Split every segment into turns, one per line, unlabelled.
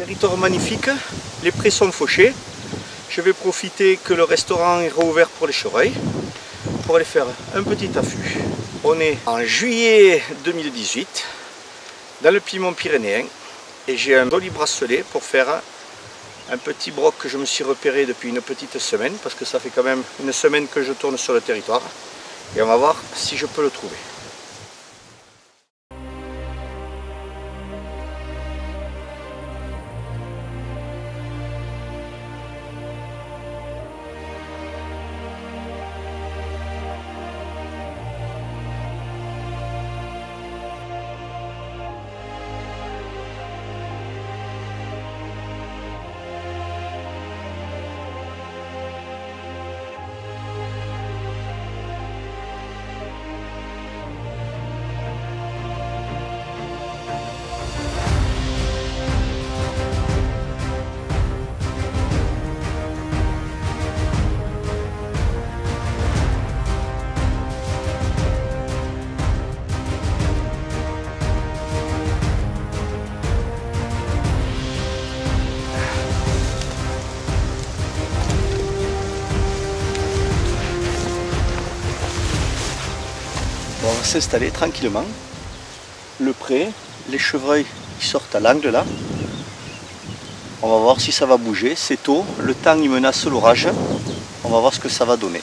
Territoire magnifique, les prés sont fauchés. Je vais profiter que le restaurant est rouvert pour les chevreuils pour aller faire un petit affût. On est en juillet 2018 dans le Piémont pyrénéen et j'ai un joli bracelet pour faire un petit broc que je me suis repéré depuis une petite semaine parce que ça fait quand même une semaine que je tourne sur le territoire et on va voir si je peux le trouver. On va s'installer tranquillement. Le pré, les chevreuils qui sortent à l'angle là. On va voir si ça va bouger. C'est tôt, le temps il menace l'orage. On va voir ce que ça va donner.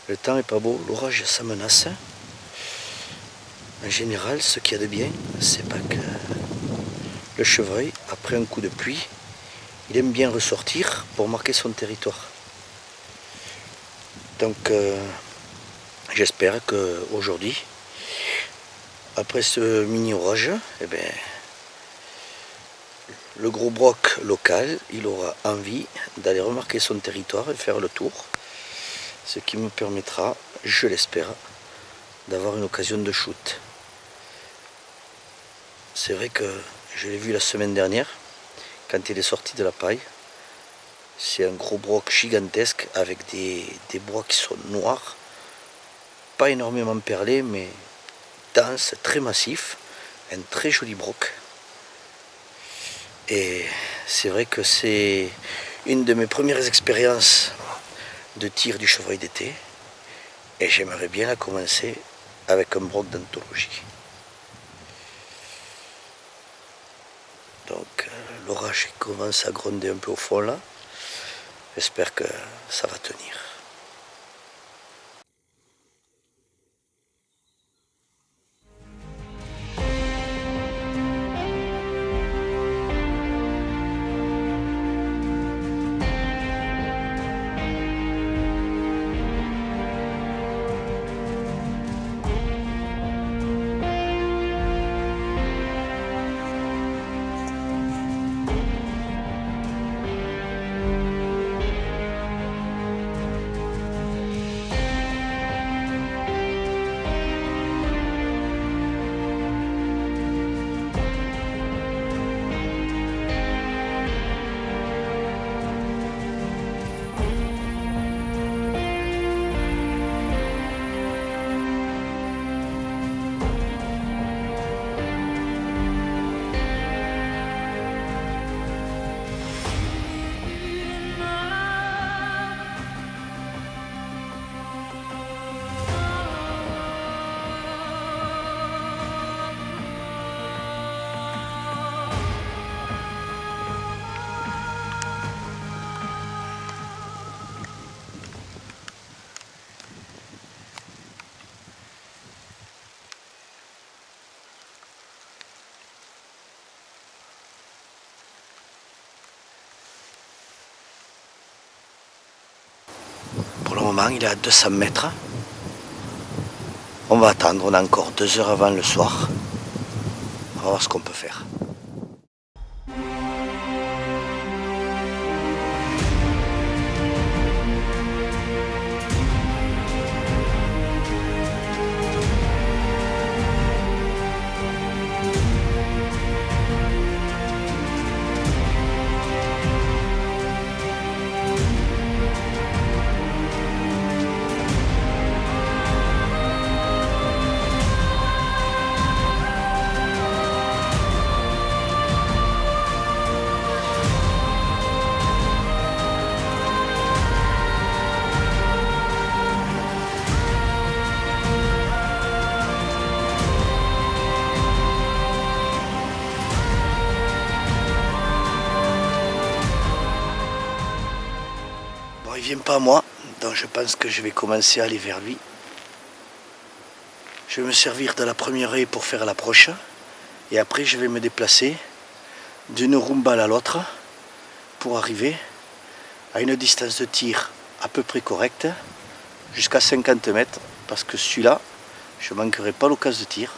Le temps est pas beau, l'orage ça menace. En général, ce qu'il y a de bien, c'est pas que le chevreuil, après un coup de pluie, il aime bien ressortir pour marquer son territoire. Donc j'espère qu'aujourd'hui, après ce mini orage, eh bien, le gros broc local, il aura envie d'aller remarquer son territoire et faire le tour. Ce qui me permettra, je l'espère, d'avoir une occasion de shoot. C'est vrai que je l'ai vu la semaine dernière, quand il est sorti de la paille. C'est un gros broc gigantesque avec des bois qui sont noirs, pas énormément perlés, mais dense, très massif, un très joli broc. Et c'est vrai que c'est une de mes premières expériences de tir du chevreuil d'été et j'aimerais bien la commencer avec un broc d'anthologie. Donc l'orage commence à gronder un peu au fond là, j'espère que ça va tenir. moment il est à 200 mètres. On va attendre, on a encore 2 heures avant le soir. On va voir ce qu'on peut faire. Bon, il vient pas à moi, donc je pense que je vais commencer à aller vers lui. Je vais me servir de la première haie pour faire l'approche et après je vais me déplacer d'une rumballe à l'autre pour arriver à une distance de tir à peu près correcte jusqu'à 50 mètres parce que celui-là je ne manquerai pas l'occasion de tir,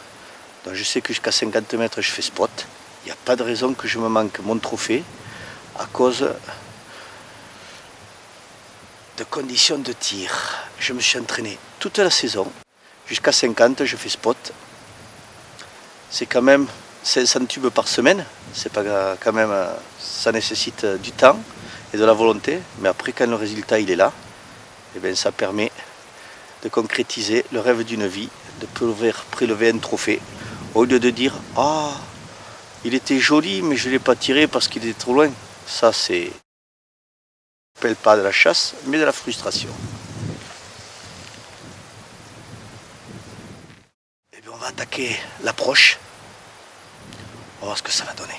donc je sais que jusqu'à 50 mètres je fais spot. Il n'y a pas de raison que je me manque mon trophée à cause de conditions de tir. Je me suis entraîné toute la saison. Jusqu'à 50, je fais spot. C'est quand même 500 tubes par semaine. C'est pas quand même, ça nécessite du temps et de la volonté. Mais après, quand le résultat il est là, et bien, ça permet de concrétiser le rêve d'une vie, de pouvoir prélever un trophée. Au lieu de dire « Ah, il était joli, mais je ne l'ai pas tiré parce qu'il était trop loin. » Ça, c'est pas de la chasse, mais de la frustration. Et bien on va attaquer l'approche. On va voir ce que ça va donner.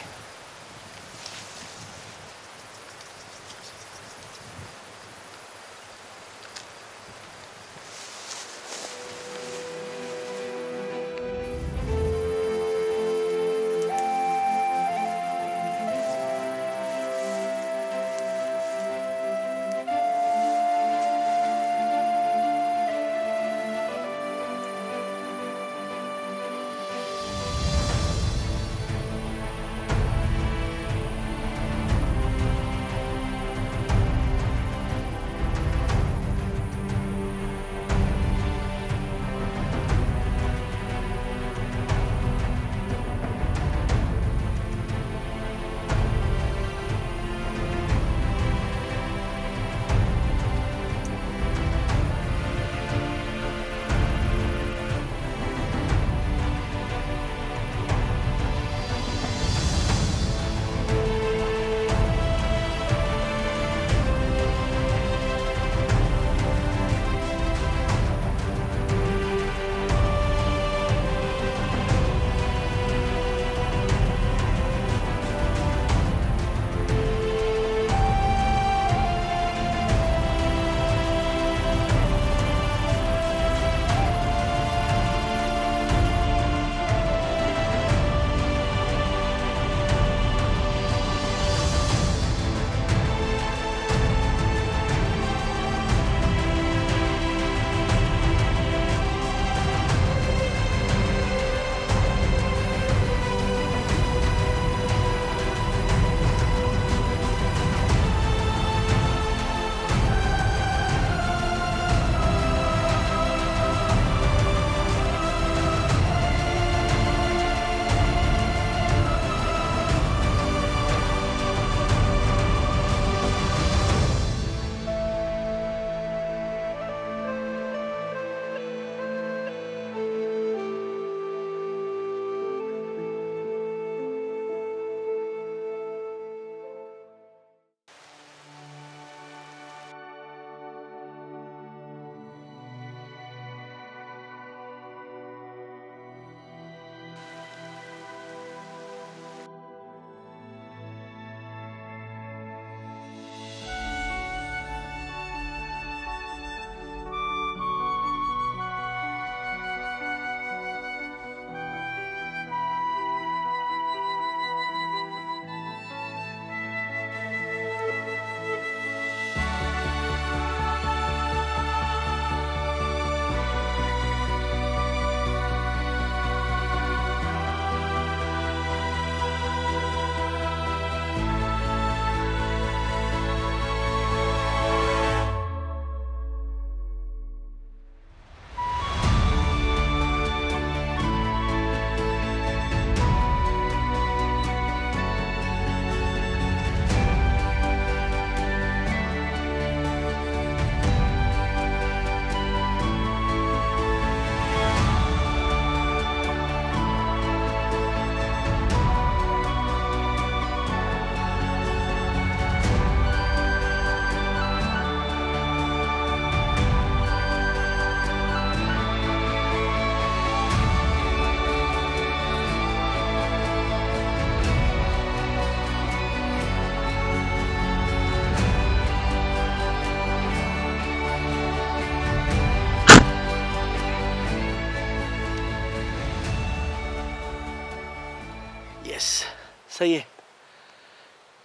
Ça y est,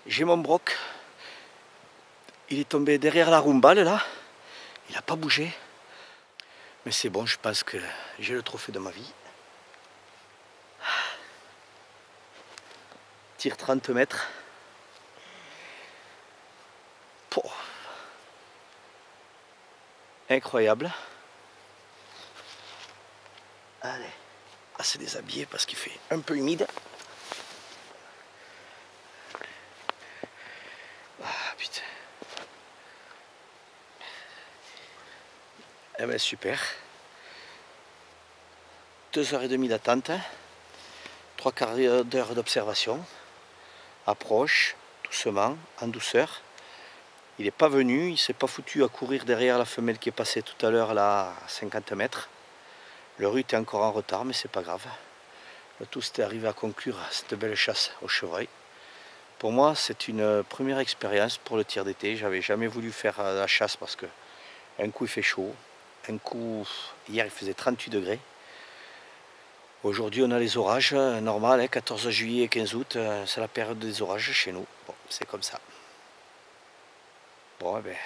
j'ai mon broc. Il est tombé derrière la roumbale là. Il n'a pas bougé. Mais c'est bon, je pense que j'ai le trophée de ma vie. Tire 30 mètres. Oh. Incroyable. Allez, à se déshabiller parce qu'il fait un peu humide. Ah putain. Eh ben super. 2h30 d'attente. 3/4 d'heure d'observation. Approche, doucement, en douceur. Il n'est pas venu, il ne s'est pas foutu à courir derrière la femelle qui est passée tout à l'heure là à 50 mètres. Le rut était encore en retard, mais c'est pas grave. Le tout c'était arrivé à conclure cette belle chasse au chevreuil. Pour moi, c'est une première expérience pour le tir d'été. J'avais jamais voulu faire la chasse parce que un coup il fait chaud, un coup hier il faisait 38 degrés. Aujourd'hui on a les orages, normal, hein, 14 juillet et 15 août, c'est la période des orages chez nous. Bon, c'est comme ça. Bon, eh ben,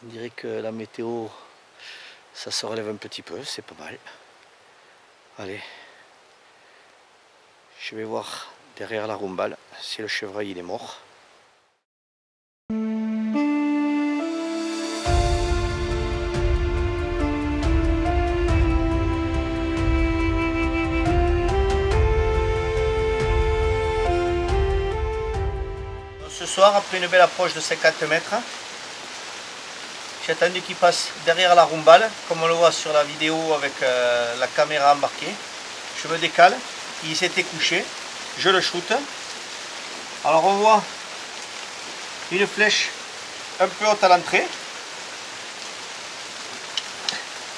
on dirait que la météo, ça se relève un petit peu, c'est pas mal. Allez, je vais voir derrière la roumbale si le chevreuil il est mort. Ce soir, après une belle approche de 50 mètres, j'ai attendu qu'il passe derrière la roumbale, comme on le voit sur la vidéo avec la caméra embarquée. Je me décale, il s'était couché, je le shoot. Alors on voit une flèche un peu haute à l'entrée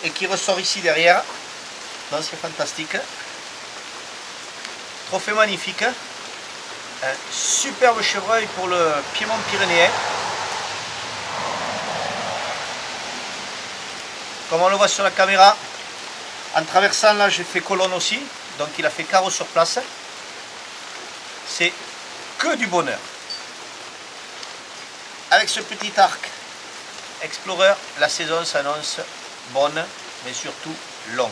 et qui ressort ici derrière. Donc c'est fantastique. Trophée magnifique. Un superbe chevreuil pour le Piémont pyrénéen. Comme on le voit sur la caméra, en traversant là j'ai fait colonne aussi, donc il a fait carreau sur place. C'est que du bonheur. Avec ce petit arc Explorer, la saison s'annonce bonne, mais surtout longue.